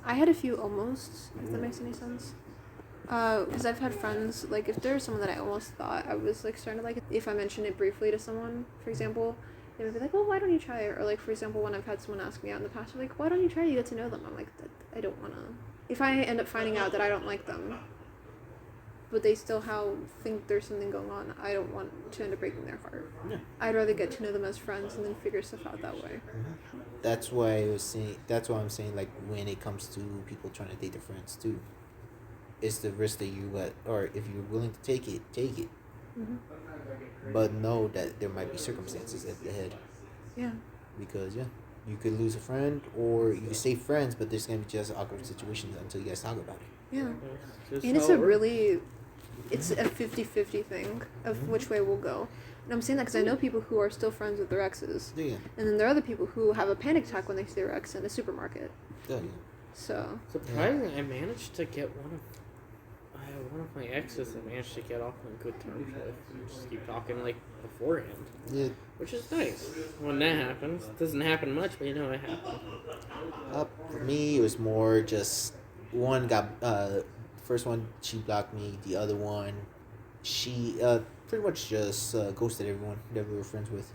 I had a few almosts, if that makes any sense. Because I've had friends, like, if there's someone that I almost thought I was, like, starting to like, if I mention it briefly to someone, for example, they would be like, well, why don't you try it? Or, like, for example, when I've had someone ask me out in the past, they're like, why don't you try it? You get to know them. I'm like, I don't want to. If I end up finding out that I don't like them, but they still think there's something going on, I don't want to end up breaking their heart. Yeah. I'd rather get to know them as friends and then figure stuff out that way. That's why I'm saying, like, when it comes to people trying to date their friends too, it's the risk that you let, or if you're willing to take it. Mm-hmm. But know that there might be circumstances at the head. Yeah. Because you could lose a friend, or you could stay friends, but there's gonna be just awkward situations until you guys talk about it. Yeah. And it's a 50-50 thing of which way we'll go. And I'm saying that because I know people who are still friends with their exes. Yeah. And then there are other people who have a panic attack when they see their ex in a supermarket. Yeah. So. Surprisingly, I managed to get one of my exes I managed to get off on good terms with. We just keep talking, like, beforehand. Yeah. Which is nice. When that happens. It doesn't happen much, but you know it happens. For me, it was more just one got first one she blocked me. The other one, she pretty much just ghosted everyone that we were friends with.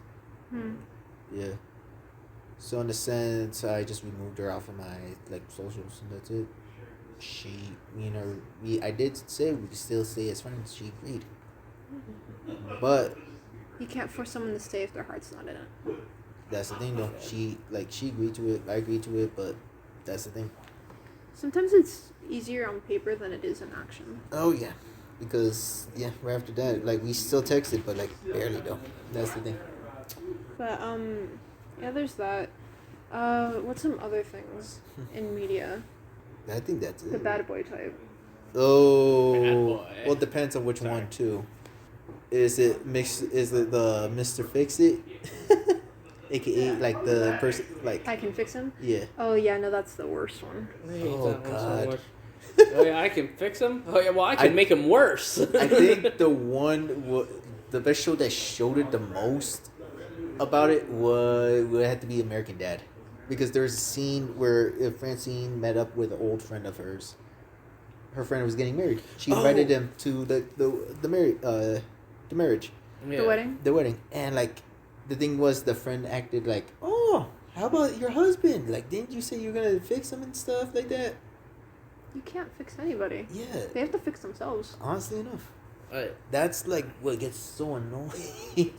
Yeah. So in a sense, I just removed her off of my socials, and that's it. I did say we could still stay as friends. She agreed, but you can't force someone to stay if their heart's not in it. That's the thing, though. She agreed to it. I agreed to it, but that's the thing. Sometimes it's easier on paper than it is in action. Oh yeah, because right after that, we still texted, but barely though. That's the thing. But there's that. What's some other things in media? I think that's it. The bad boy type. Oh, bad boy. Well, it depends on which one too. Is it the Mr. Fix It, aka the person I can fix him. Yeah. Oh yeah, no, that's the worst one. I hate Oh, that one God. so much. Oh yeah, I can fix him. Oh yeah, well I can make him worse. I think the best show that showed it the most about it would have to be American Dad, because there's a scene where Francine met up with an old friend of hers. Her friend was getting married. She invited them to the marriage. Yeah. The wedding. And the thing was, the friend acted like, oh, how about your husband? Didn't you say you're gonna fix him and stuff like that? You can't fix anybody. Yeah. They have to fix themselves. Honestly enough. That's what gets so annoying.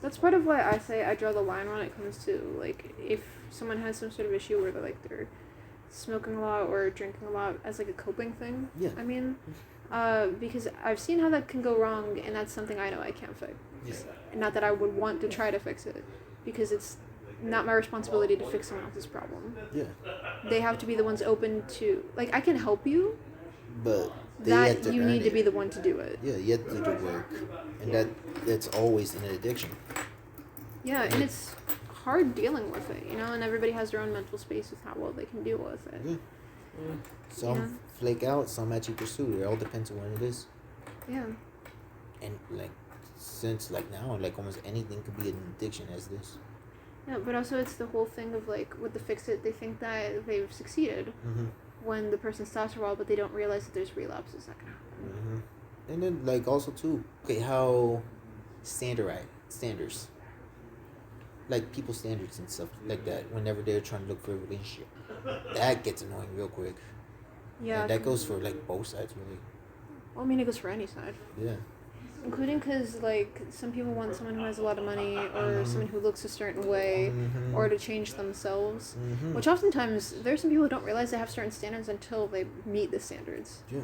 That's part of why I say I draw the line when it comes to if someone has some sort of issue where they're smoking a lot or drinking a lot as a coping thing. Yeah. I mean, because I've seen how that can go wrong, and that's something I know I can't fix. Yeah. Not that I would want to try to fix it, because it's not my responsibility to fix someone else's problem. Yeah. They have to be the ones open to I can help you, but that you need to be the one to do it. Yeah, you have to do the work, and that's always an addiction. Yeah, and it's hard dealing with it, and everybody has their own mental space with how well they can deal with it. Yeah. Some flake out, some actually pursue. It all depends on what it is. Yeah. And since now, almost anything could be an addiction as this. Yeah, but also it's the whole thing of with the fix it, they think that they've succeeded when the person stops for a while, but they don't realize that there's relapses that can happen. And then also too, how standards, people's standards and stuff like that, whenever they're trying to look for a relationship, that gets annoying real quick. Yeah. And that goes for both sides really. Well, I mean, it goes for any side. Yeah. Including because, some people want someone who has a lot of money, or someone who looks a certain way, or to change themselves. Which oftentimes, there's some people who don't realize they have certain standards until they meet the standards. Yeah.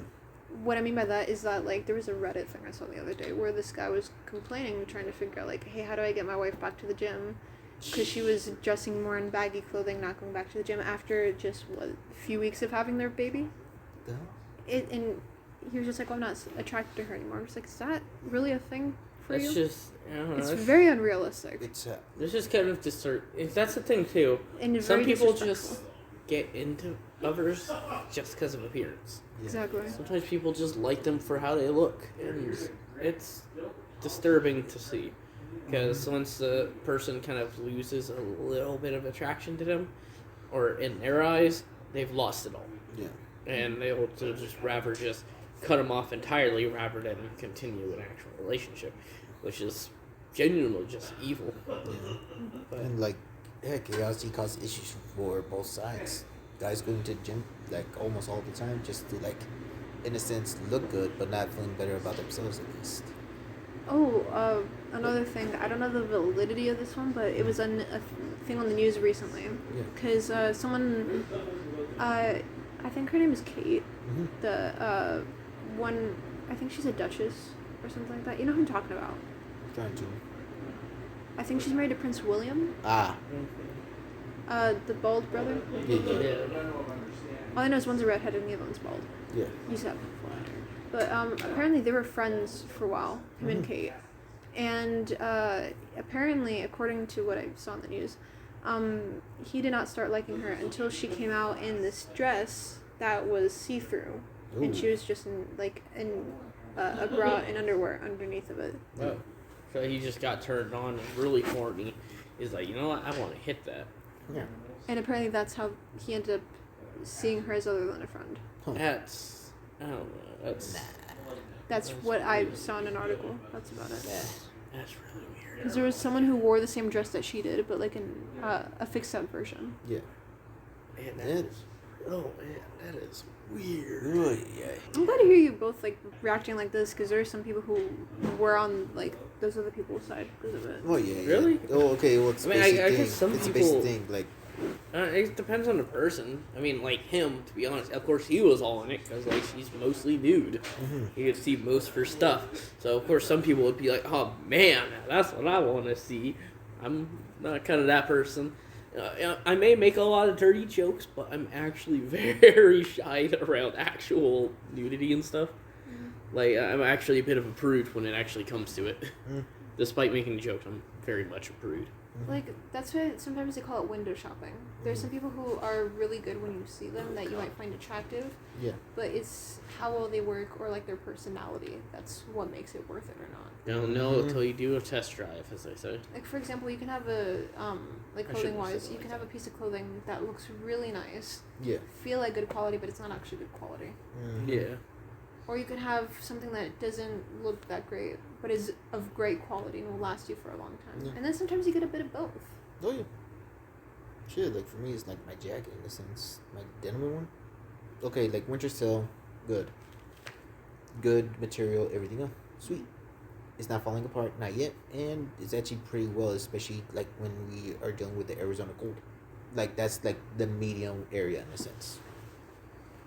What I mean by that is that, there was a Reddit thing I saw the other day where this guy was complaining, trying to figure out, hey, how do I get my wife back to the gym? Because she was dressing more in baggy clothing, not going back to the gym after just, a few weeks of having their baby. And he was just like, well, I'm not attracted to her anymore. I was like, is that really a thing for you? It's just, I don't know. It's very unrealistic. It's There's just kind of that's the thing too. And some people disrespectful. just get into others just because of appearance. Yeah. Exactly. Sometimes people just like them for how they look, and it's disturbing to see. Because once the person kind of loses a little bit of attraction to them, or in their eyes, they've lost it all. Yeah. And they will just rather just cut them off entirely rather than continue an actual relationship, which is genuinely just evil. Yeah. But And like, curiosity causes issues for both sides. Guys going to the gym like almost all the time just to like, in a sense, look good, but not feeling better about themselves at least. Oh, another thing. I don't know the validity of this one, but it was a thing on the news recently. Yeah. Because someone, I think her name is Kate. Mm-hmm. The one, I think she's a duchess or something like that. You know who I'm talking about? Trying to. I think she's married to Prince William. Ah. The bald brother. Yeah. yeah, All I know is one's a redhead and the other one's bald. Yeah. You said before. But apparently they were friends for a while, him and Kate. And apparently, according to what I saw in the news, he did not start liking her until she came out in this dress that was see-through. Ooh. And she was just in a bra and underwear underneath of it. Oh. So he just got turned on and really horny. He's like, you know what? I want to hit that. Yeah. And apparently that's how he ended up seeing her as other than a friend. Huh. That's, I don't know. That's That's what I saw in an article. That's about it. that's really weird. Because there was someone who wore the same dress that she did, but like in a fixed-up version. Yeah. Man, Yeah. that is. Oh man, that is weird. Yeah. I'm glad to hear you both like reacting like this, because there are some people who were on like those other people's side because of it. Oh yeah. Really? Yeah. Oh okay. Well, it's I mean, a basic I thing. guess some it's a people- basic thing. Like, It depends on the person. I mean, like him, to be honest. Of course, he was all in it because like she's mostly nude. You could see most of her stuff. So of course, some people would be like, "Oh man, that's what I want to see." I'm not kind of that person. I may make a lot of dirty jokes, but I'm actually very shy around actual nudity and stuff. Like, I'm actually a bit of a prude when it actually comes to it. Despite making jokes, I'm very much a prude. Like, that's why sometimes they call it window shopping. There's some people who are really good when you see them that you might find attractive, yeah. but it's how well they work or like their personality. That's what makes it worth it or not. You don't know until you do a test drive, as they say. Like, for example, you can have a like I shouldn't clothing have wise, said it you like can have a piece of clothing that looks really nice, Yeah. feel like good quality, but it's not actually good quality. Yeah. Or you can have something that doesn't look that great, but is of great quality and will last you for a long time. Yeah. And then sometimes you get a bit of both. Oh yeah. Shit, like for me, it's like my jacket in a sense, my denim one. Okay, like winter sale, good. Good material, everything else, sweet. It's not falling apart, not yet, and it's actually pretty well, especially like when we are dealing with the Arizona cold. Like that's like the medium area in a sense.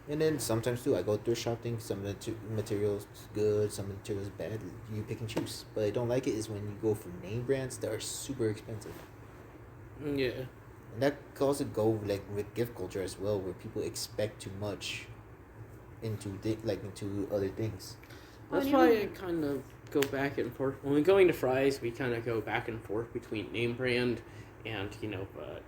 And then sometimes too, I go thrift shopping. Some of the materials good, some materials bad. You pick and choose. But I don't like it is when you go for name brands that are super expensive. Yeah. And that can also go like with gift culture as well, where people expect too much into into other things. That's Well, why and I kind of go back and forth. When we going to Fry's, we kind of go back and forth between name brand and,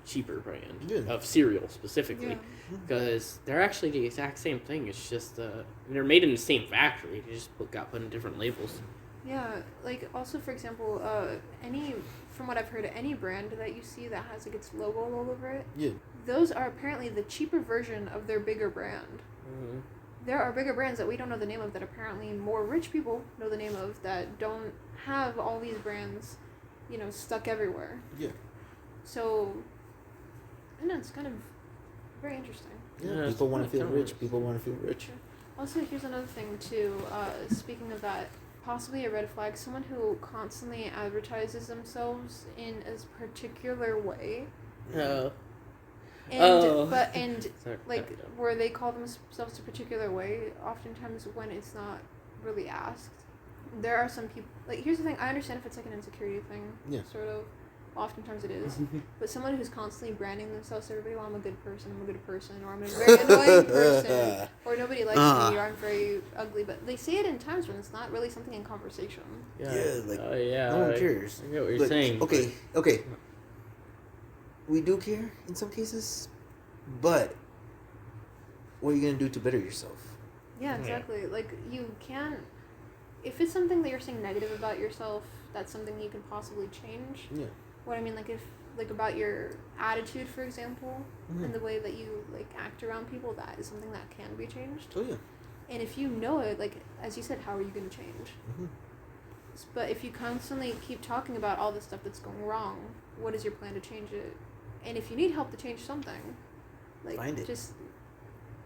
cheaper brand Yeah. of cereal specifically. Yeah. Because they're actually the exact same thing. It's just, they're made in the same factory. They just got put in different labels. Yeah, like also for example, from what I've heard, any brand that you see that has like its logo all over it, Yeah. those are apparently the cheaper version of their bigger brand. Mm-hmm. There are bigger brands that we don't know the name of that apparently more rich people know the name of that don't have all these brands, stuck everywhere. Yeah. So, I know it's kind of very interesting. Yeah. Yeah, People want to it's feel kinda rich. People want to feel rich. Also, here's another thing too. Speaking of that, possibly a red flag: someone who constantly advertises themselves in a particular way, Oh. and Sorry. like where they call themselves a particular way. Oftentimes, when it's not really asked, there are some people. Like, here's the thing: I understand if it's like an insecurity thing, Yeah. sort of. Oftentimes it is, but someone who's constantly branding themselves to everybody, well, I'm a good person, or I'm a very annoying person, or nobody likes me, or I'm very ugly, but they say it in times when it's not really something in conversation. Yeah, like, yeah, no one cares. I get what you're But, saying. Okay. We do care in some cases, but what are you gonna do to better yourself? Yeah, exactly. Like, you can't, if it's something that you're saying negative about yourself, that's something you can possibly change. Yeah. What I mean, like, if like about your attitude, for example, Mm-hmm. and the way that you like act around people, that is something that can be changed. Oh yeah. And if you know it, like as you said, how are you going to change? Mm-hmm. But if you constantly keep talking about all the stuff that's going wrong, what is your plan to change it? And if you need help to change something, like Find it. just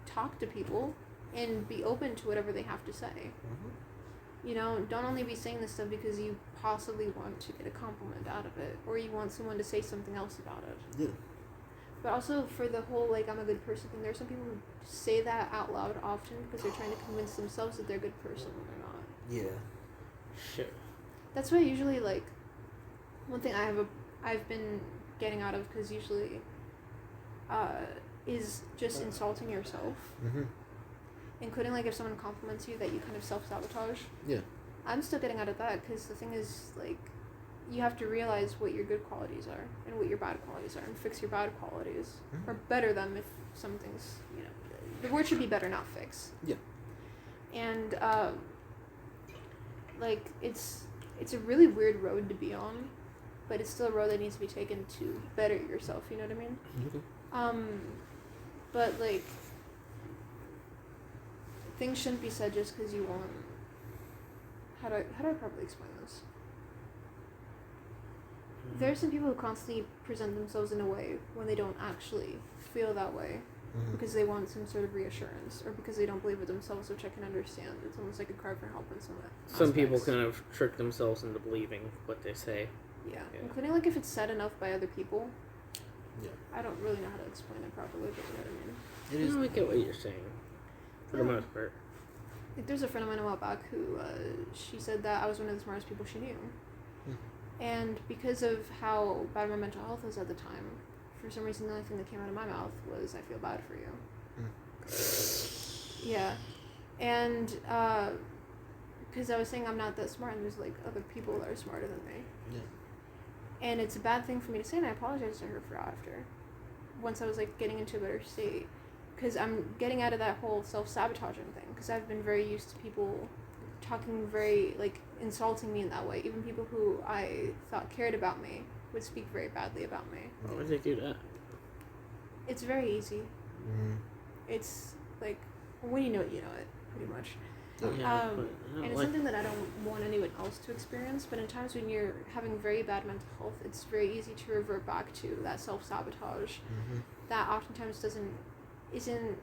talk to people and be open to whatever they have to say. Mm-hmm. You know, don't only be saying this stuff because you possibly want to get a compliment out of it, or you want someone to say something else about it. Yeah. But also for the whole, like, I'm a good person thing, there are some people who say that out loud often because they're trying to convince themselves that they're a good person when they're not. Yeah. Shit. That's why usually, like, one thing I've been getting out of, because usually, is just insulting yourself. Mm-hmm. Including, like, if someone compliments you, that you kind of self-sabotage. Yeah. I'm still getting out of that, because the thing is, like, you have to realize what your good qualities are and what your bad qualities are and fix your bad qualities. Mm-hmm. Or better them if something's, you know, the word should be better, not fix. Yeah. And, like, it's a really weird road to be on, but it's still a road that needs to be taken to better yourself, you know what I mean? Okay. But, like, things shouldn't be said just because you want... How do I properly explain this? There are some people who constantly present themselves in a way when they don't actually feel that way, Mm-hmm. because they want some sort of reassurance, or because they don't believe it themselves, which I can understand. It's almost like a cry for help in some aspects. Some people kind of trick themselves into believing what they say. Yeah, Yeah. including, like, if it's said enough by other people. Yeah. I don't really know how to explain it properly, but you know what I mean. It is. I get what you're saying, for the Yeah. most part. Like, there's a friend of mine a while back who, she said that I was one of the smartest people she knew. And because of how bad my mental health was at the time, for some reason the only thing that came out of my mouth was, I feel bad for you. Yeah. And, because I was saying I'm not that smart, and there's, like, other people that are smarter than me. Yeah. And it's a bad thing for me to say, and I apologized to her for after. Once I was, like, getting into a better state. Because I'm getting out of that whole self-sabotaging thing. Because I've been very used to people talking very, like, insulting me in that way. Even people who I thought cared about me would speak very badly about me. Why would they do that? It's very easy. Mm-hmm. It's, like, when you know it, pretty much. Yeah, but And it's something that I don't want anyone else to experience, but in times when you're having very bad mental health, it's very easy to revert back to that self-sabotage Mm-hmm. that oftentimes isn't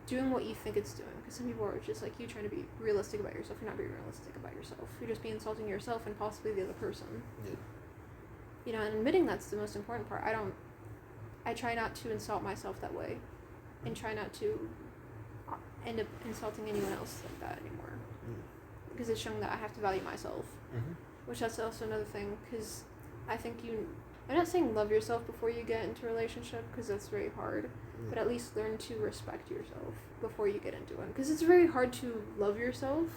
doing what you think it's doing. Because some people are just like you trying to be realistic about yourself. You're not being realistic about yourself. You're just being insulting yourself and possibly the other person. Yeah. You know, and admitting that's the most important part. I try not to insult myself that way, and try not to end up insulting anyone else like that anymore. Because it's showing that I have to value myself. Mm-hmm. Which that's also another thing, because I think I'm not saying love yourself before you get into a relationship, because that's very hard, but at least learn to respect yourself before you get into one. Because it's very hard to love yourself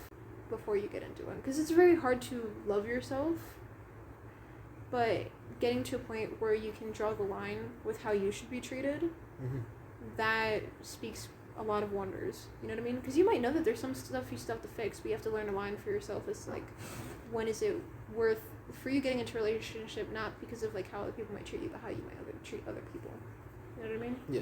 before you get into one. Because it's very hard to love yourself, but getting to a point where you can draw the line with how you should be treated, Mm-hmm. that speaks a lot of wonders. You know what I mean? Because you might know that there's some stuff you still have to fix, but you have to learn a line for yourself. It's like, when is it worth for you getting into a relationship, not because of like how other people might treat you, but how you might treat other people. You know what I mean? Yeah.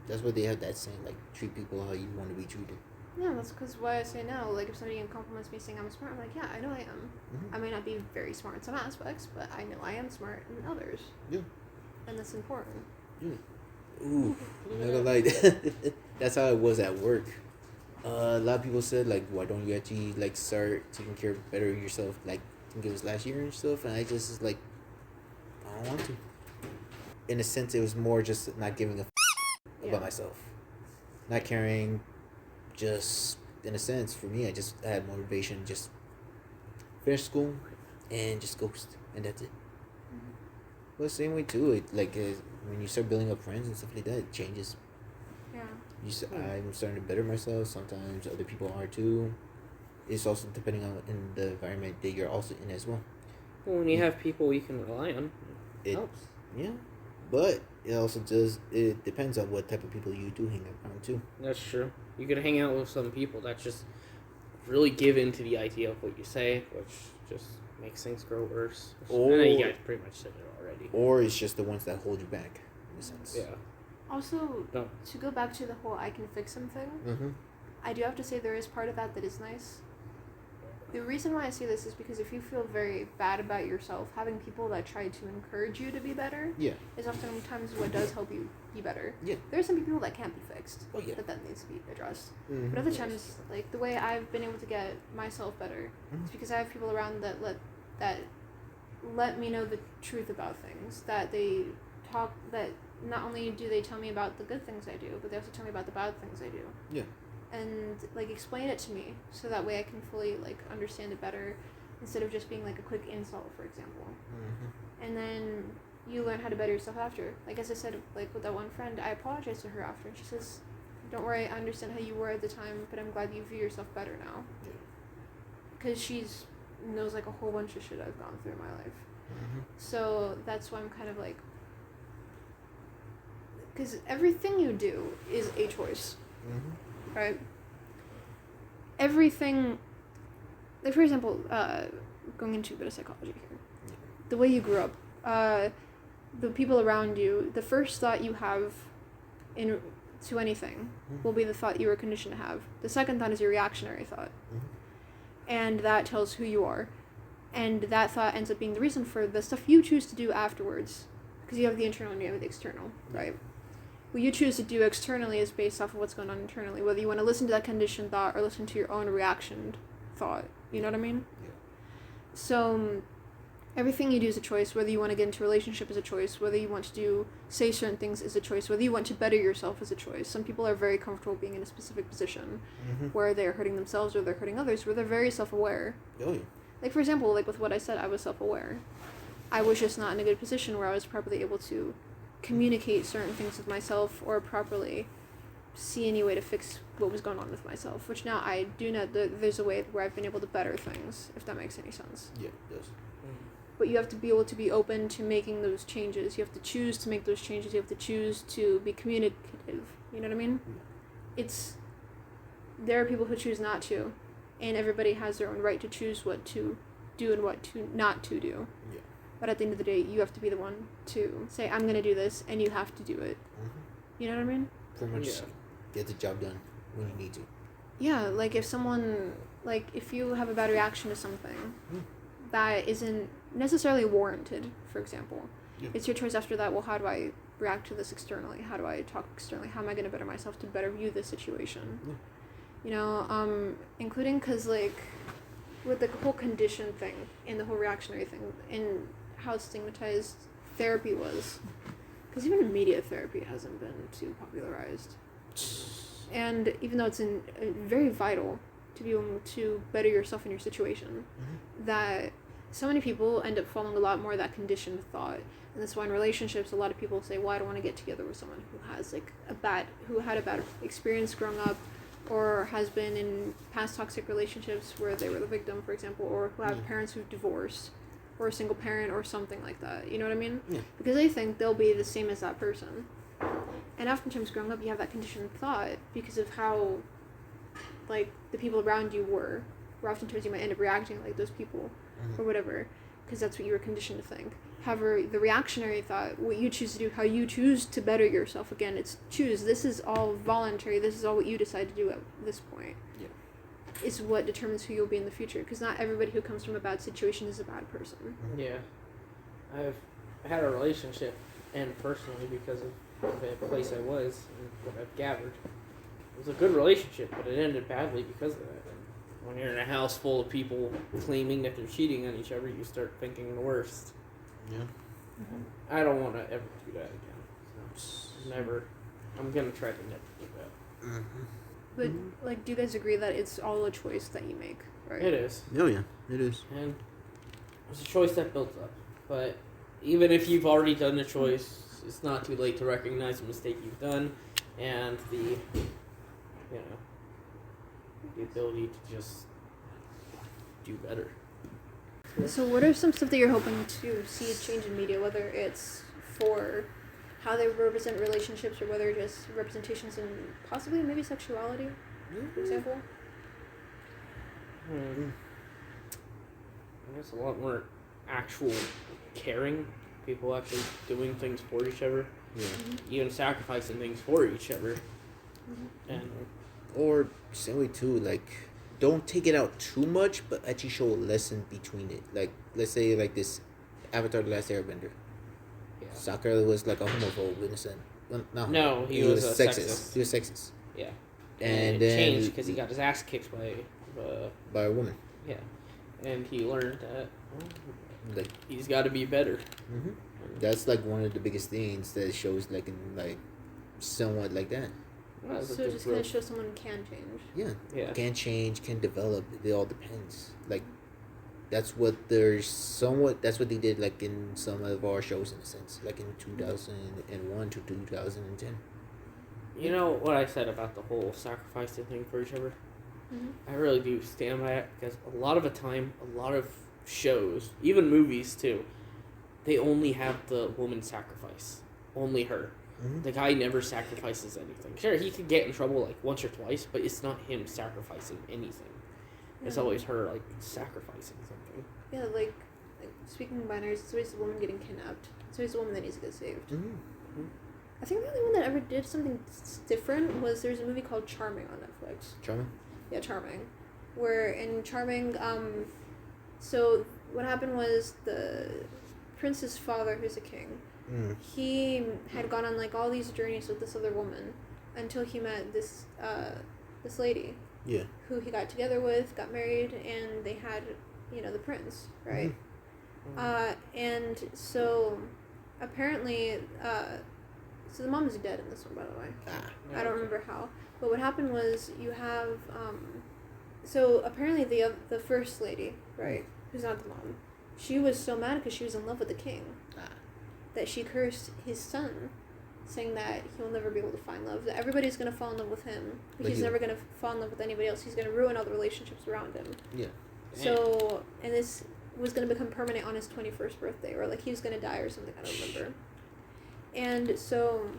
That's what they have that saying, like, treat people how you want to be treated. Yeah, that's because why I say no. Like, if somebody compliments me saying I'm smart, I'm like, yeah, I know I am. Mm-hmm. I may not be very smart in some aspects, but I know I am smart in others. Yeah. And that's important. Yeah. Ooh, I'm not gonna lie. That's how it was at work. A lot of people said, like, why don't you actually, like, start taking care of better yourself? Like, I think it was last year and stuff, and I just was like, I don't want to. In a sense, it was more just not giving a about myself. Not caring, just, in a sense, for me, I just had motivation, just finish school and just ghost, and that's it. Well, same way too. It like when you start building up friends and stuff like that, it changes. Yeah. I'm starting to better myself. Sometimes other people are too. It's also depending on in the environment that you're also in as well. Well, when you have people you can rely on, it helps. Yeah, but it also does. It depends on what type of people you do hang around too. That's true. You could hang out with some people that just really give into the idea of what you say, which just makes things grow worse. Or- I know you guys pretty much said it already. Or it's just the ones that hold you back, in a sense. Yeah. Also, No. to go back to the whole I can fix him thing, Mm-hmm. I do have to say there is part of that that is nice. The reason why I say this is because if you feel very bad about yourself, having people that try to encourage you to be better Yeah. is oftentimes what does help you be better. Yeah. There are some people that can't be fixed. Oh, yeah. That needs to be addressed. Mm-hmm. But other times, like the way I've been able to get myself better is because I have people around that let me know the truth about things. That they talk. That not only do they tell me about the good things I do, but they also tell me about the bad things I do. Yeah. And like explain it to me so that way I can fully like understand it better instead of just being like a quick insult, for example. Mm-hmm. And then you learn how to better yourself after. Like as I said, like with that one friend, I apologized to her after, and she says, "Don't worry, I understand how you were at the time, but I'm glad you view yourself better now." Yeah. Because she's knows like a whole bunch of shit I've gone through in my life. Mm-hmm. So that's why I'm kind of like, because everything you do is a choice. Mm-hmm. Right? Everything, like for example, going into a bit of psychology here, the way you grew up, the people around you, the first thought you have to anything will be the thought you were conditioned to have. The second thought is your reactionary thought. Mm-hmm. And that tells who you are. And that thought ends up being the reason for the stuff you choose to do afterwards. Because you have the internal and you have the external, right? What you choose to do externally is based off of what's going on internally, whether you want to listen to that conditioned thought or listen to your own reaction thought. You know what I mean? Yeah. So, everything you do is a choice. Whether you want to get into a relationship is a choice. Whether you want to say certain things is a choice. Whether you want to better yourself is a choice. Some people are very comfortable being in a specific position Mm-hmm. where they're hurting themselves or they're hurting others, where they're very self-aware. Oh, yeah. Like, for example, like with what I said, I was self-aware. I was just not in a good position where I was properly able to communicate certain things with myself or properly see any way to fix what was going on with myself, which now I do know that there's a way where I've been able to better things, if that makes any sense. Yeah, it does. But you have to be able to be open to making those changes. You have to choose to make those changes. You have to choose to be communicative. You know what I mean? There are people who choose not to, and everybody has their own right to choose what to do and what to not to do. Yeah. But at the end of the day, you have to be the one to say, I'm going to do this, and you have to do it. Mm-hmm. You know what I mean? Pretty much Yeah. get the job done when you need to. Yeah, like if someone, like if you have a bad reaction to something that isn't necessarily warranted, for example, it's your choice after that, well, how do I react to this externally? How do I talk externally? How am I going to better myself to better view this situation? Yeah. You know, including because, like, with the whole condition thing and the whole reactionary thing and how stigmatized therapy was, because even immediate therapy hasn't been too popularized. And even though it's very vital to be able to better yourself in your situation, that so many people end up following a lot more of that conditioned thought. And that's why in relationships, a lot of people say, well, I don't want to get together with someone who has who had a bad experience growing up, or has been in past toxic relationships where they were the victim, for example, or who have parents who've divorced, or a single parent, or something like that. You know what I mean? Yeah. Because they think they'll be the same as that person. And oftentimes growing up, you have that conditioned thought because of how, like, the people around you were. Where oftentimes you might end up reacting like those people, or whatever, because that's what you were conditioned to think. However, the reactionary thought, what you choose to do, how you choose to better yourself, again, it's choose. This is all voluntary. This is all what you decide to do at this point. Yeah. Is what determines who you'll be in the future. Because not everybody who comes from a bad situation is a bad person. Yeah. I've had a relationship end personally because of the place I was and what I've gathered. It was a good relationship, but it ended badly because of that. And when you're in a house full of people claiming that they're cheating on each other, you start thinking the worst. Yeah. I don't want to ever do that again. So, never. I'm going to try to never do that. But, like, do you guys agree that it's all a choice that you make, right? It is. Oh, yeah. It is. And it's a choice that builds up. But even if you've already done the choice, it's not too late to recognize the mistake you've done and the ability to just do better. So what are some stuff that you're hoping to see change in media, whether it's for how they represent relationships or whether just representations in possibly maybe sexuality, for example? I guess a lot more actual caring. People actually doing things for each other. Yeah. Even sacrificing things for each other. And Or same way too, like don't take it out too much, but actually show a lesson between it. Like let's say like this Avatar: The Last Airbender. yeah. Sokka was like a homophobe in a sense. Well, No, he was a sexist. He was sexist. Yeah. And it then changed because he got his ass kicked by a woman. yeah. And he learned that Like he's got to be better. that's like one of the biggest things that shows like in like somewhat like that. Well, So it just kind of shows someone can change. Yeah. Yeah. Can change, can develop. It all depends. Like that's what that's what they did like in some of our shows in a sense. Like in 2001 to 2010. You know what I said about the whole sacrificing thing for each other? I really do stand by it because a lot of the time, a lot of shows, even movies too, they only have the woman sacrifice. Only her. The guy never sacrifices anything. Sure, he could get in trouble like once or twice, but it's not him sacrificing anything. It's always her like sacrificing something. Yeah, like speaking of binaries, it's always the woman getting kidnapped. It's always the woman that needs to get saved. I think the only one that ever did something different was there's a movie called Charming on Netflix. Charming? Yeah, Charming. Where in Charming, so what happened was the prince's father, who's a king, he had gone on like all these journeys with this other woman until he met this this lady. Yeah. Who he got together with, got married, and they had, the prince, right? And so apparently, so the mom is dead in this one, by the way. I don't remember how. But what happened was you have, so apparently the first lady, right, who's not the mom, she was so mad because she was in love with the king that she cursed his son, saying that he'll never be able to find love, that everybody's going to fall in love with him, but he's never going to fall in love with anybody else. He's going to ruin all the relationships around him. Yeah. So, and this was going to become permanent on his 21st birthday, or like he was going to die or something, I don't remember. And so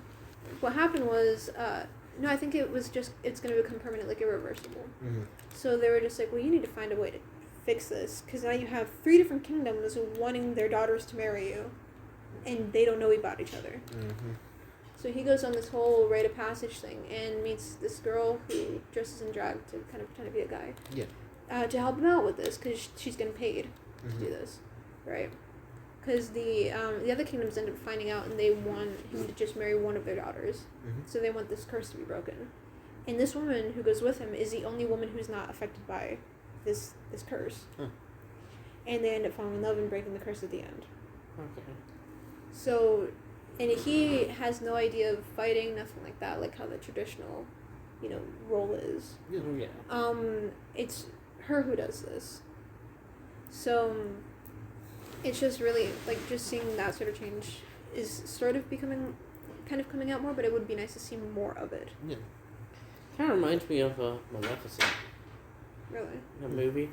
what happened was, no, I think it was just, it's going to become permanent, like irreversible. So they were just like, well, you need to find a way to fix this, because now you have 3 different kingdoms wanting their daughters to marry you, and they don't know about each other. So he goes on this whole rite of passage thing and meets this girl who dresses in drag to kind of pretend to be a guy. Yeah. To help him out with this, because she's getting paid to do this, right? Because the other kingdoms end up finding out, and they want him to just marry one of their daughters. So they want this curse to be broken. And this woman who goes with him is the only woman who's not affected by this curse. And they end up falling in love and breaking the curse at the end. Okay. So, and he has no idea of fighting, nothing like that, like how the traditional, role is. Yeah. It's her who does this. So, it's just really, like, just seeing that sort of change is sort of coming out more, but it would be nice to see more of it. Yeah. Kind of reminds me of Maleficent. Really? The movie.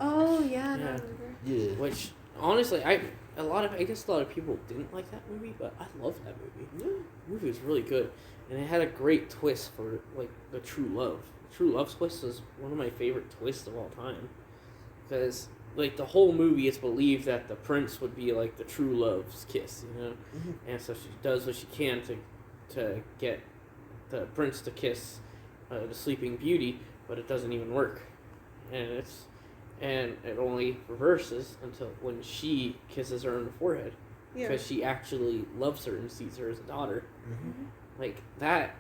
Oh, yeah, Yeah. I remember. Yeah. Which, honestly, I guess a lot of people didn't like that movie, but I loved that movie. The movie was really good, and it had a great twist for, like, the true love. The true love twist is one of my favorite twists of all time, because, like, the whole movie, it's believed that the prince would be, like, the true love's kiss, and so she does what she can to get the prince to kiss the Sleeping Beauty, but it doesn't even work, and it only reverses until when she kisses her on the forehead, because she actually loves her and sees her as a daughter. Like that,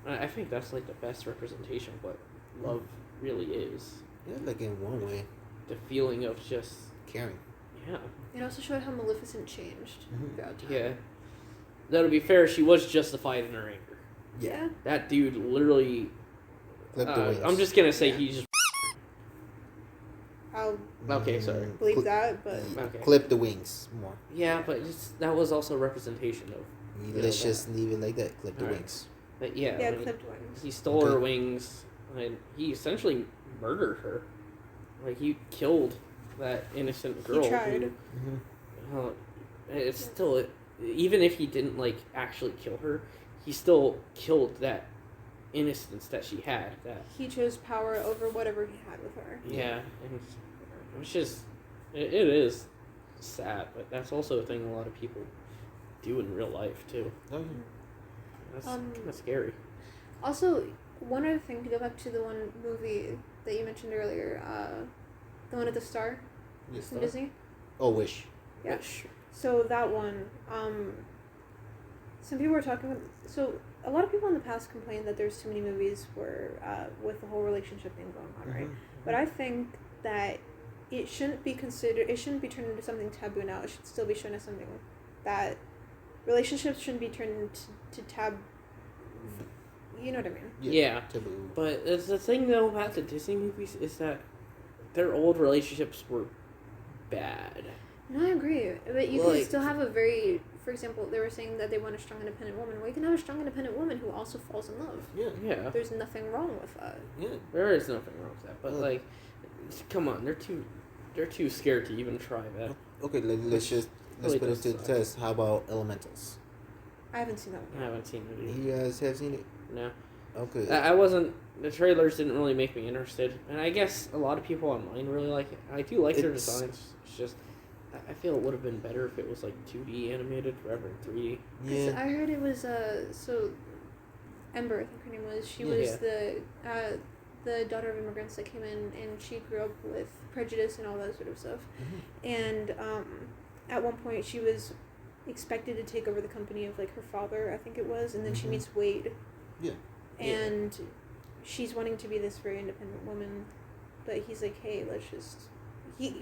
I think that's like the best representation of what love really is. Yeah, like in one way. The feeling of just Caring. Yeah. It also showed how Maleficent changed throughout time. Yeah. Though to be fair, she was justified in her anger. Yeah. That dude literally. Clip the wings. I'm just gonna say he just. I'll Okay, sorry. believe that, but... Okay. Clip the wings more. Yeah, but that was also a representation of. Let's just leave it like that. Clip the wings. But yeah. Yeah, I mean, clipped wings. he stole her wings, and he essentially murdered her. Like, he killed that innocent girl. He tried. It's still, even if he didn't, like, actually kill her, he still killed that innocence that she had. That He chose power over whatever he had with her. Yeah, and it was just, It is sad, but that's also a thing a lot of people do in real life too. Oh, That's kind of scary. Also, one other thing, to go back to the one movie that you mentioned earlier, the one at the Star yes, from Disney. Oh, Wish. Yeah. Wish. So that one, some people were talking. So a lot of people in the past complained that there's too many movies where with the whole relationship thing going on, right? But I think that it shouldn't be considered. It shouldn't be turned into something taboo now. It should still be shown as something that relationships shouldn't be turned into tab. You know what I mean? Yeah. Taboo. But the thing though about the Disney movies is that their old relationships were bad. No, I agree. But you Like- can still have a very, for example, they were saying that they want a strong, independent woman. Well, you can have a strong, independent woman who also falls in love. Yeah. Yeah. There's nothing wrong with that. Yeah. There is nothing wrong with that, but Yeah. like, come on, they're too scared to even try that. Okay, let's Really put it to the does suck. test. How about Elementals? I haven't seen that I one. haven't seen it either. You guys have seen it? No, Okay. I wasn't. The trailers didn't really make me interested, and I guess a lot of people online really like it. I do like their It's- designs. It's just, I feel it would have been better if it was like 2D animated rather than 3D. 'Cause Yeah. I heard it was so Ember, I think her name was. She was the daughter of immigrants that came in, and she grew up with prejudice and all that sort of stuff. And at one point, she was expected to take over the company of like her father, I think it was, and then she Mhm. meets Wade, Yeah. and she's wanting to be this very independent woman, but he's like, hey, let's just.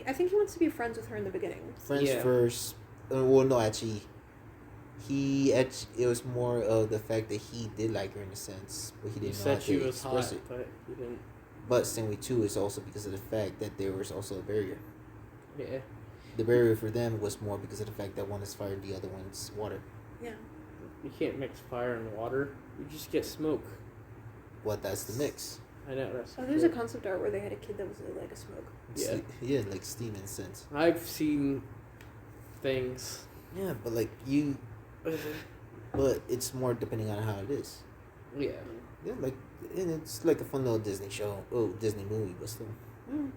I think he wants to be friends with her in the beginning. Friends Yeah. first. Well, no, actually, it was more of the fact that he did like her in a sense, but he He didn't know said how she to was express hot, it. but he didn't. But same way too is also because of the fact that there was also a barrier. Yeah. The barrier for them was more because of the fact that one is fire, the other one's water. Yeah. You can't mix fire and water. You just get smoke. Well, that's the mix. I know that's. Oh, there's a concept art where they had a kid that was like a smoke. Yeah. Yeah, like steam and scent. I've seen things. Yeah, but like you, but it's more depending on how it is. Yeah. Yeah, like, and it's like a fun little Disney show. Oh, Disney movie, but still,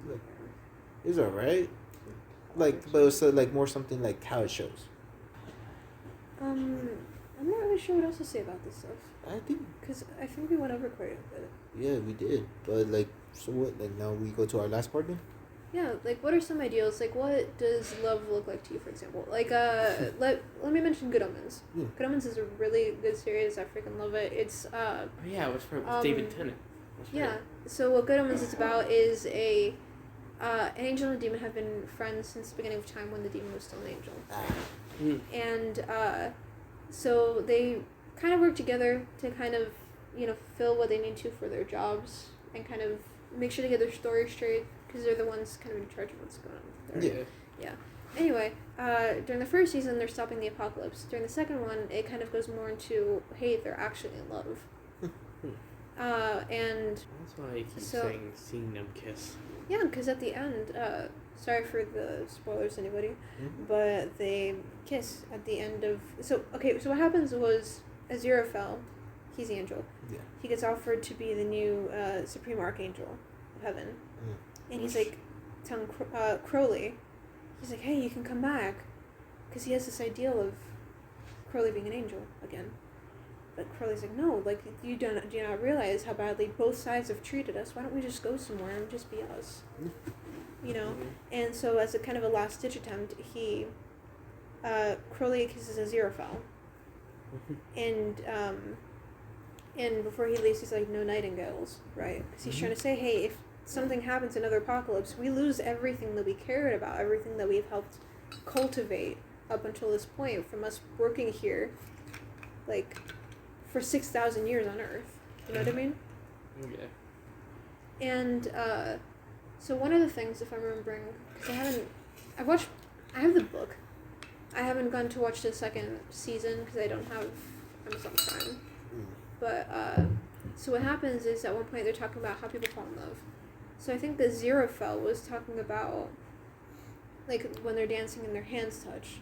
like, it was alright. Like, but it was like more something like how it shows. I'm not really sure what else to say about this stuff. I think, Because I think we went over quite a bit. yeah, we did. But like, so what? Like now we go to our last part then. Yeah, like what are some ideals? Like what does love look like to you, for example? Like let me mention Good Omens. Yeah. Good Omens is a really good series. I freaking love it. It's Oh, yeah, it was from Um, David Tennant. That's yeah. right. So what Good Omens is about is an angel and a demon have been friends since the beginning of time when the demon was still an angel. Mm. And so they kind of work together to kind of, fill what they need to for their jobs and kind of make sure to get their story straight because they're the ones kind of in charge of what's going on with their Yeah. Anyway, during the first season, they're stopping the apocalypse. During the second one, it kind of goes more into, hey, they're actually in love. And That's why I keep So- saying seeing them kiss. yeah, because at the end, sorry for the spoilers, anybody, but they kiss at the end of. So what happens was Aziraphale, he's the angel. Yeah. He gets offered to be the new Supreme Archangel of Heaven, and he's like telling Crowley, he's like, hey, you can come back, because he has this ideal of Crowley being an angel again. But Crowley's like, no, like you do not realize how badly both sides have treated us. Why don't we just go somewhere and just be us? And so as a kind of a last ditch attempt, he Crowley kisses Aziraphale, and before he leaves, he's like, no nightingales, right? Because he's trying to say, hey, if something happens, another apocalypse, we lose everything that we cared about, everything that we've helped cultivate up until this point from us working here, like, for 6,000 years on Earth. You know what I mean? Yeah. And so one of the things, if I'm remembering, because I have the book. I haven't gone to watch the second season because I don't have Amazon Prime. But so what happens is at one point they're talking about how people fall in love. So I think that Aziraphale was talking about like when they're dancing and their hands touch,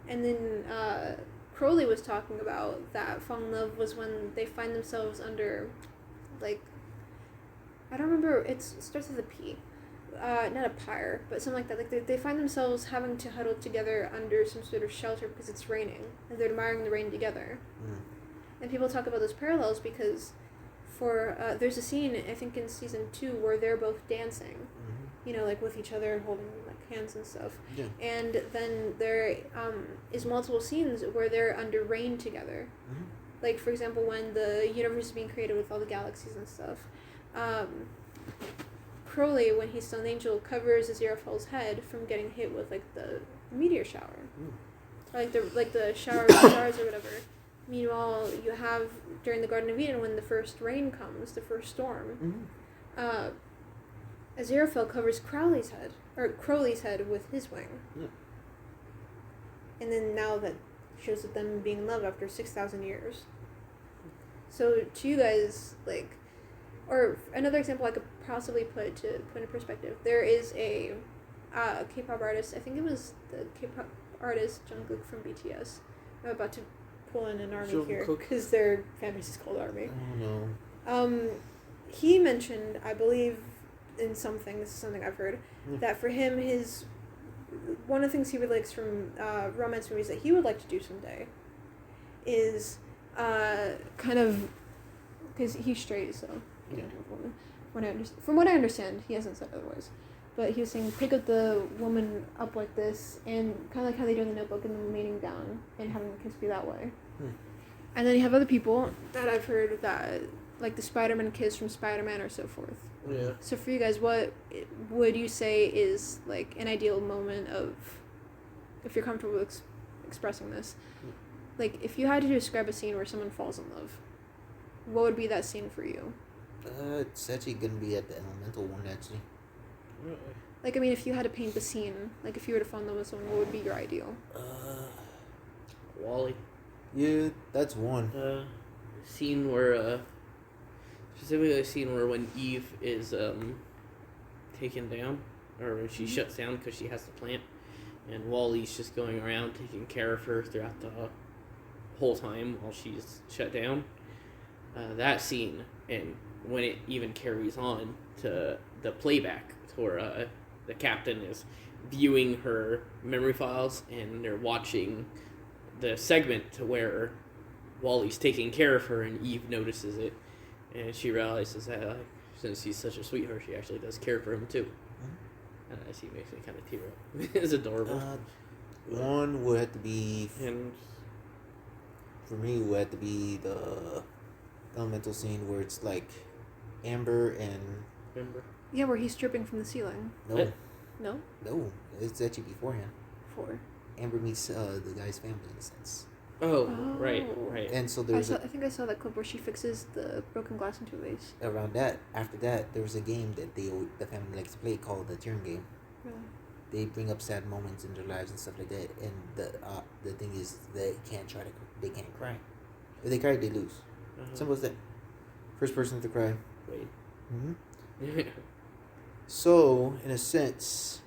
and then Crowley was talking about that falling in love was when they find themselves under, like, I don't remember, it starts with a P. not a pyre, but something like that. Like they find themselves having to huddle together under some sort of shelter because it's raining, and they're admiring the rain together. And people talk about those parallels because there's a scene, I think in season 2, where they're both dancing, like with each other, holding like hands and stuff. Yeah. And then there is multiple scenes where they're under rain together. Like, for example, when the universe is being created with all the galaxies and stuff. Crowley, when he's still an angel, covers Aziraphale's head from getting hit with like the meteor shower, or like the shower of stars or whatever. Meanwhile, you have during the Garden of Eden when the first rain comes, the first storm, Aziraphale covers Crowley's head with his wing, and then now that shows them being in love after 6,000 years. So to you guys, like. Or another example I could possibly put in perspective. There is a K-pop artist. I think it was the K-pop artist Jungkook from BTS. I'm about to pull in an army here because their fan base is called ARMY. Oh no. He mentioned, I believe, in something. This is something I've heard that for him, one of the things he really likes from romance movies that he would like to do someday is kind of because he's straight, so. Yeah. From what I understand, he hasn't said otherwise, but he was saying pick up the woman up like this and kind of like how they do in the Notebook and then leaning down and having the kiss be that way. And then you have other people that I've heard that like the Spider-Man kiss from Spider-Man or so forth. Yeah. So for you guys, what would you say is like an ideal moment of, if you're comfortable expressing this, like if you had to describe a scene where someone falls in love, what would be that scene for you? It's actually gonna be at the elemental one, actually. Like, I mean, if you had to paint the scene, like, if you were to fall in love with someone, what would be your ideal? Wally. Yeah, that's one. Scene where, specifically a scene where when Eve is, taken down, or when she shuts down because she has to plant, and Wally's just going around taking care of her throughout the whole time while she's shut down. That scene, and when it even carries on to the playback, where the captain is viewing her memory files, and they're watching the segment to where Wally's taking care of her, and Eve notices it, and she realizes that since he's such a sweetheart, she actually does care for him too. And that scene makes me kind of tear up. It's adorable. One would have to be, And for me, would have to be the elemental scene where it's like Amber and... remember? Yeah, where he's dripping from the ceiling. No. No? No, it's actually beforehand. 4. Amber meets the guy's family, in a sense. Oh, right. And so I think I saw that clip where she fixes the broken glass into a vase. around that, after that, there was a game that the family likes to play called the turn game. Really? They bring up sad moments in their lives and stuff like that, and the thing is they can't cry. If they cry, they lose. Simple as that. First person to cry. Wait. So, in a sense,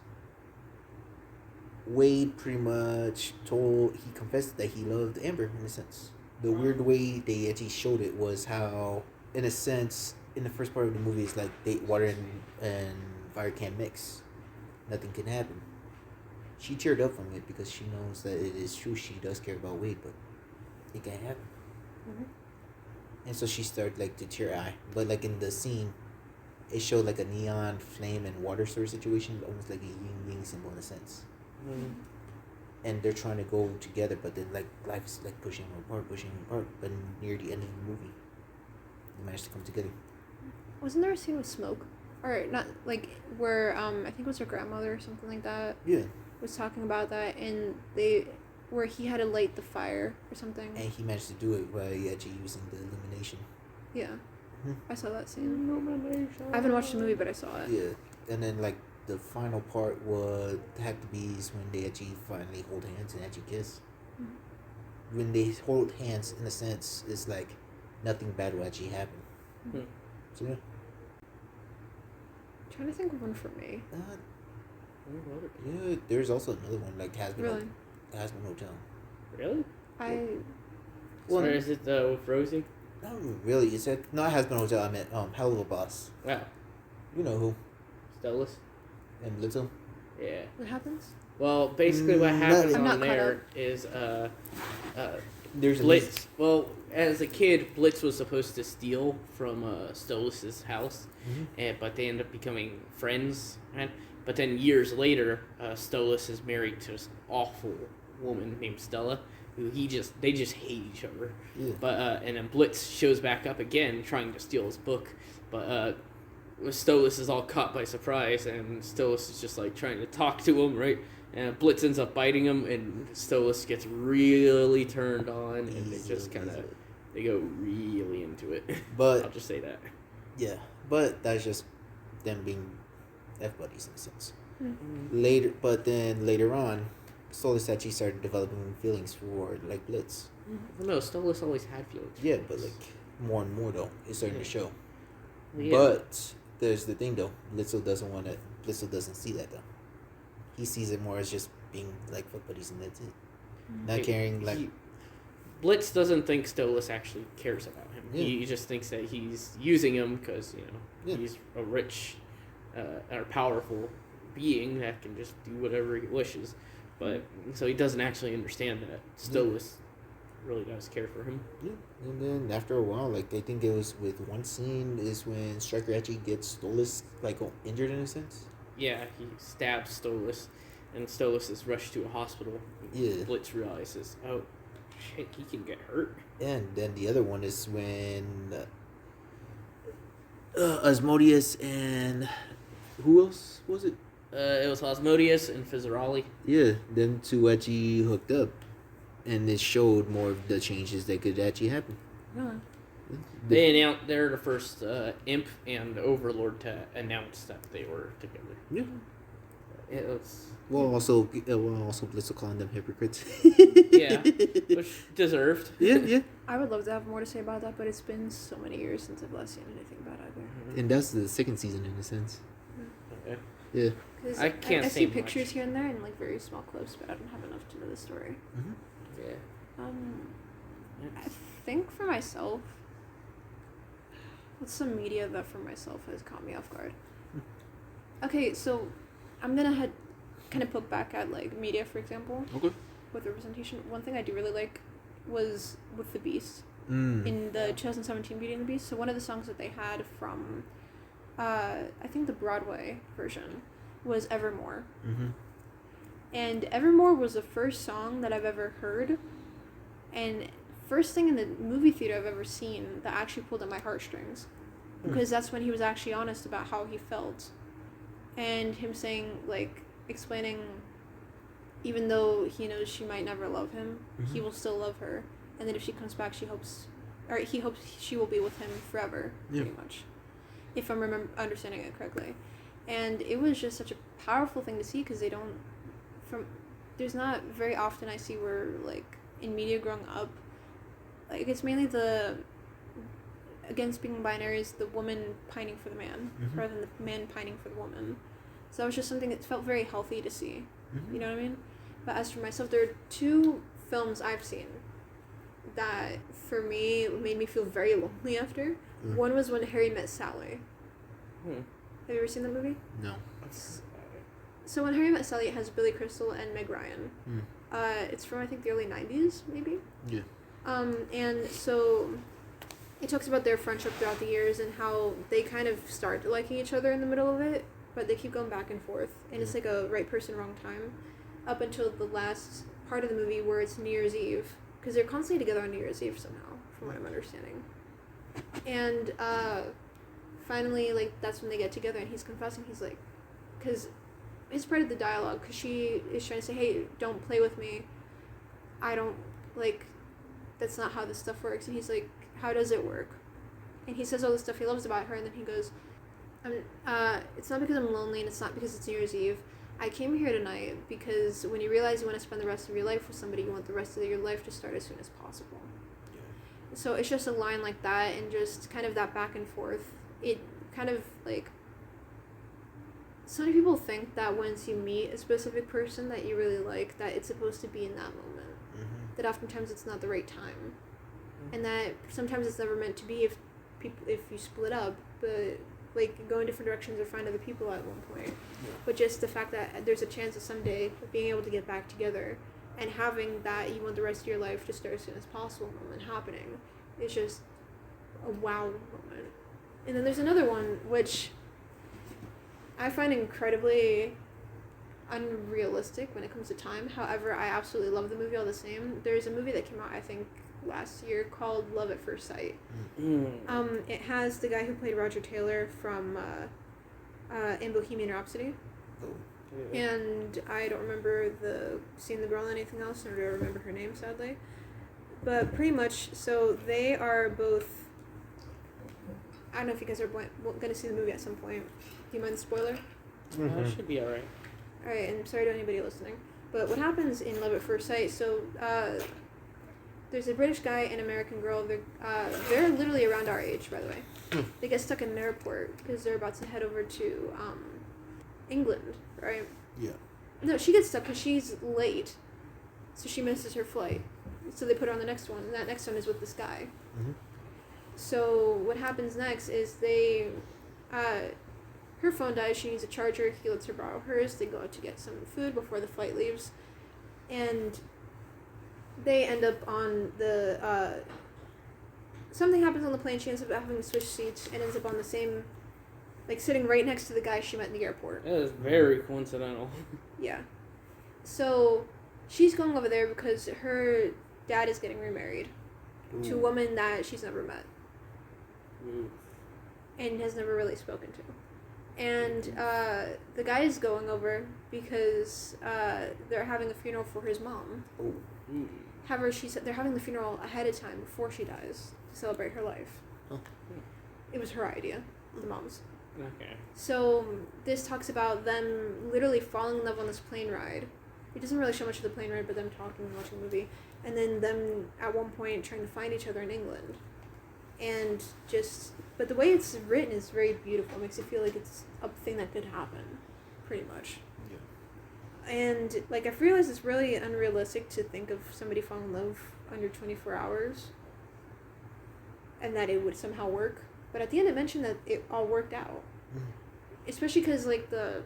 Wade pretty much he confessed that he loved Amber, in a sense. The weird way they actually showed it was how, in a sense, in the first part of the movie, it's like water and fire can't mix. Nothing can happen. She teared up from it because she knows that it is true. She does care about Wade, but it can't happen. And so she started like to tear eye. But like in the scene, it showed like a neon flame and water source situation, almost like a yin-yang symbol in a sense. And they're trying to go together, but then like life is like pushing them apart. But near the end of the movie, they managed to come together. Wasn't there a scene with smoke? Or not, like, where, I think it was her grandmother or something like that. Yeah. Was talking about that, and where he had to light the fire or something. And he managed to do it by actually using the illumination. Yeah. I saw that scene. I haven't watched the movie, but I saw it. Yeah. And then, like, the final part would have to be when they actually finally hold hands and actually kiss. When they hold hands, in a sense, it's like nothing bad will actually happen. So, yeah. I'm trying to think of one for me. Yeah, there's also another one, like Hasbin Hotel. Really? Well, or is it with Rosie? Not really. It's not Hasbin Hotel. I meant Hell of a Boss. Wow. You know who? Stellas? and Blitzo. Yeah. What happens? Well, basically what happens I'm not on caught there is There's Blitz. Well, as a kid, Blitz was supposed to steal from Stolas's house, but they end up becoming friends. But then years later, Stolas is married to this awful woman named Stella, who they just hate each other. Yeah. But and then Blitz shows back up again, trying to steal his book, but Stolas is all caught by surprise, and Stolas is just like trying to talk to him, right? And Blitz ends up biting him, and Stolas gets really turned on, and they just kind of they go really into it. But I'll just say that. yeah, but that's just them being F buddies in a sense. Mm-hmm. Later on, Stolas actually started developing feelings for like Blitz. Well, no, Stolas always had feelings. Yeah, but like more and more though, it's starting to show. Yeah. But there's the thing though, Blitzo doesn't see that though. He sees it more as just being like foot buddies and that's it. Not caring like Blitz doesn't think Stolas actually cares about him. Yeah. He just thinks that he's using him because he's a rich or powerful being that can just do whatever he wishes. But so he doesn't actually understand that Stolas really does care for him. yeah. And then after a while, like I think it was with one scene is when Stryker actually gets Stolas like injured in a sense. Yeah, he stabs Stolas, and Stolas is rushed to a hospital. Yeah. Blitz realizes, oh, shit, he can get hurt. And then the other one is when Asmodeus and who else was it? It was Osmodius and Fizarali. Yeah, them two actually hooked up, and it showed more of the changes that could actually happen. They're the first Imp and Overlord to announce that they were together. Yeah. It was Also Blitz calling them hypocrites. yeah, which deserved. Yeah. I would love to have more to say about that, but it's been so many years since I've last seen anything about either. And that's the second season in a sense. Okay. Yeah. I can't I say see pictures much. here and there and like very small clips, but I don't have enough to know the story. Yeah. I think for myself, what's some media that for myself has caught me off guard? Okay, so I'm gonna kind of poke back at like media, for example. Okay. With representation, one thing I do really like was with the Beast Mm. in the 2017 Beauty and the Beast. So one of the songs that they had from, I think the Broadway version was Evermore. Mm-hmm. And Evermore was the first song that I've ever heard, and first thing in the movie theater I've ever seen that actually pulled at my heartstrings, because that's when he was actually honest about how he felt, and him saying, like, explaining, even though he knows she might never love him, he will still love her, and then if she comes back, he hopes she will be with him forever, pretty much, if I'm understanding it correctly. And it was just such a powerful thing to see, because there's not very often I see where, like, in media growing up, like, it's mainly against being binary is the woman pining for the man, rather than the man pining for the woman. So that was just something that felt very healthy to see. You know what I mean? But as for myself, there are two films I've seen that, for me, made me feel very lonely after. One was When Harry Met Sally. Have you ever seen that movie? No. So When Harry Met Sally, it has Billy Crystal and Meg Ryan. It's from, I think, the early 90s, maybe? Yeah. And so it talks about their friendship throughout the years and how they kind of start liking each other in the middle of it, but they keep going back and forth. And it's like a right person, wrong time, up until the last part of the movie where it's New Year's Eve, because they're constantly together on New Year's Eve somehow, from what I'm understanding. And finally, like, that's when they get together, and he's confessing. He's like, because it's part of the dialogue, because she is trying to say, hey, don't play with me. I don't, like, that's not how this stuff works. And he's like, how does it work? And he says all the stuff he loves about her, and then he goes, it's not because I'm lonely, and it's not because it's New Year's Eve. I came here tonight because when you realize you want to spend the rest of your life with somebody, you want the rest of your life to start as soon as possible. So it's just a line like that, and just kind of that back and forth. It kind of, like, so many people think that once you meet a specific person that you really like, that it's supposed to be in that moment. That oftentimes it's not the right time. And that sometimes it's never meant to be if you split up. But like go in different directions or find other people at one point. But just the fact that there's a chance of someday of being able to get back together and having that you want the rest of your life to start as soon as possible moment happening is just a wow moment. And then there's another one which I find incredibly unrealistic when it comes to time. However, I absolutely love the movie all the same. There's a movie that came out, I think, last year called Love at First Sight. It has the guy who played Roger Taylor from in Bohemian Rhapsody. And I don't remember seeing the girl in anything else, nor do I remember her name, sadly. But pretty much, so they are both... I don't know if you guys are going to see the movie at some point. Do you mind the spoiler? It should be alright. Alright, and sorry to anybody listening. But what happens in Love at First Sight, so there's a British guy and an American girl. They're literally around our age, by the way. They get stuck in an airport because they're about to head over to England, right? Yeah. No, she gets stuck because she's late. So she misses her flight. So they put her on the next one, and that next one is with this guy. Mm-hmm. So what happens next is her phone dies, she needs a charger, he lets her borrow hers, they go out to get some food before the flight leaves, and they end up on something happens on the plane, she ends up having to switch seats, and ends up on the same, like, sitting right next to the guy she met in the airport. That is very coincidental. Yeah. So, she's going over there because her dad is getting remarried to a woman that she's never met. And has never really spoken to. And the guy is going over because they're having a funeral for his mom. However, she said they're having the funeral ahead of time before she dies to celebrate her life. It was her idea, the mom's. Okay. So this talks about them literally falling in love on this plane ride. It doesn't really show much of the plane ride, but them talking and watching the movie. And then them at one point trying to find each other in England. And but the way it's written is very beautiful. It makes you feel like it's a thing that could happen, pretty much. Yeah. And, like, I've realized it's really unrealistic to think of somebody falling in love under 24 hours and that it would somehow work. But at the end it mentioned that it all worked out. Especially because, like, the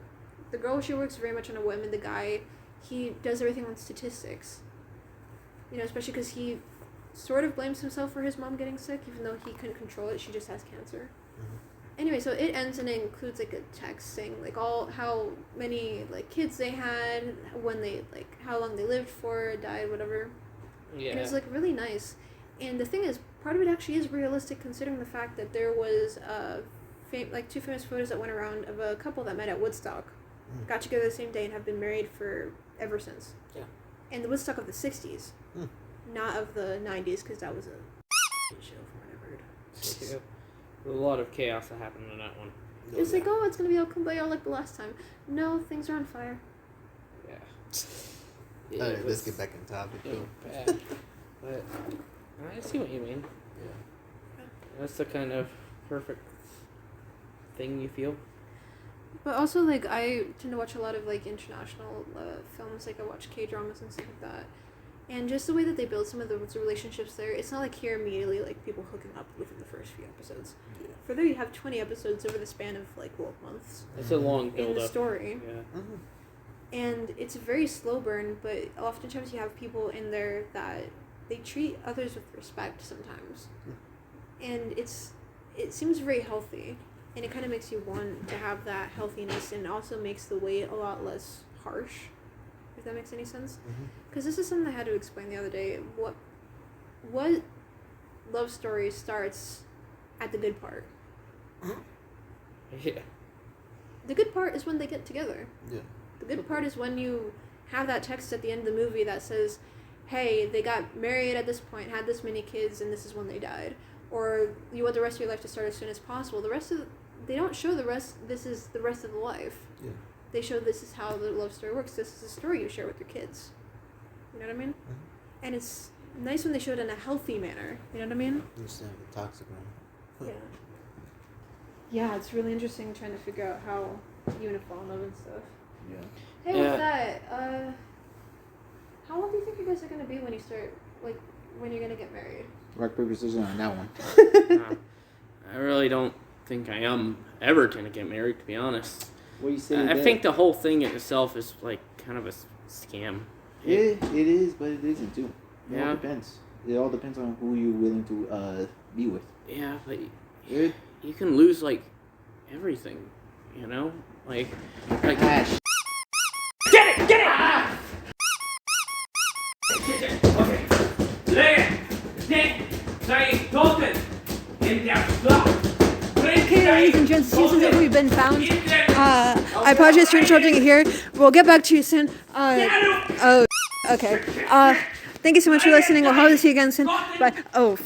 girl, she works very much on a whim, and the guy, he does everything on statistics. You know, especially because he sort of blames himself for his mom getting sick, even though he couldn't control it. She just has cancer. Anyway, so it ends and it includes, like, a text saying, like, how many, like, kids they had, when they, like, how long they lived for, died, whatever. Yeah. And it's, like, really nice. And the thing is, part of it actually is realistic, considering the fact that there was two famous photos that went around of a couple that met at Woodstock, got together the same day, and have been married for ever since. Yeah. And the Woodstock of the 60s. Not of the 90s, because that was a show from what I've heard. Yeah. A lot of chaos that happened in that one. It's like, oh, it's going to be all kumbaya like the last time. No, things are on fire. Yeah. Alright, let's get back on topic. Bad. But I see what you mean. Yeah. That's the kind of perfect thing you feel. But also, like, I tend to watch a lot of, like, international films. Like, I watch K-dramas and stuff like that. And just the way that they build some of the relationships there, it's not like here immediately, like, people hooking up within the first few episodes. Yeah. For there, you have 20 episodes over the span of, like, 12 months. It's a long build-up. In the story. Yeah. And it's a very slow burn, but oftentimes you have people in there that they treat others with respect sometimes. And it seems very healthy. And it kind of makes you want to have that healthiness, and also makes the weight a lot less harsh. If that makes any sense. Because this is something I had to explain the other day. What love story starts at the good part? Yeah. The good part is when they get together. Yeah. The good part is when you have that text at the end of the movie that says, hey, they got married at this point, had this many kids, and this is when they died. Or you want the rest of your life to start as soon as possible. They don't show the rest, this is the rest of the life. Yeah. They show this is how the love story works. This is a story you share with your kids. You know what I mean? And it's nice when they show it in a healthy manner. You know what I mean? Instead of the toxic one. Yeah. Yeah, it's really interesting trying to figure out how you want to fall in love and stuff. Yeah. Hey, with that, how old do you think you guys are going to be when you start, like, when you're going to get married? Rock, paper, scissors on that one. I really don't think I am ever gonna get married, to be honest. What you say? I think the whole thing in itself is like kind of a scam. It is, but it isn't too. It Yeah. all depends. It all depends on who you're willing to be with. Yeah, but It, you can lose like everything, you know, like. Ash. Get it! Okay. Okay, ladies and gents, seasons that we've been found. I apologize for interrupting it here. We'll get back to you soon. Oh, okay. Thank you so much for listening. We'll hope to see you again soon. Bye. Oh.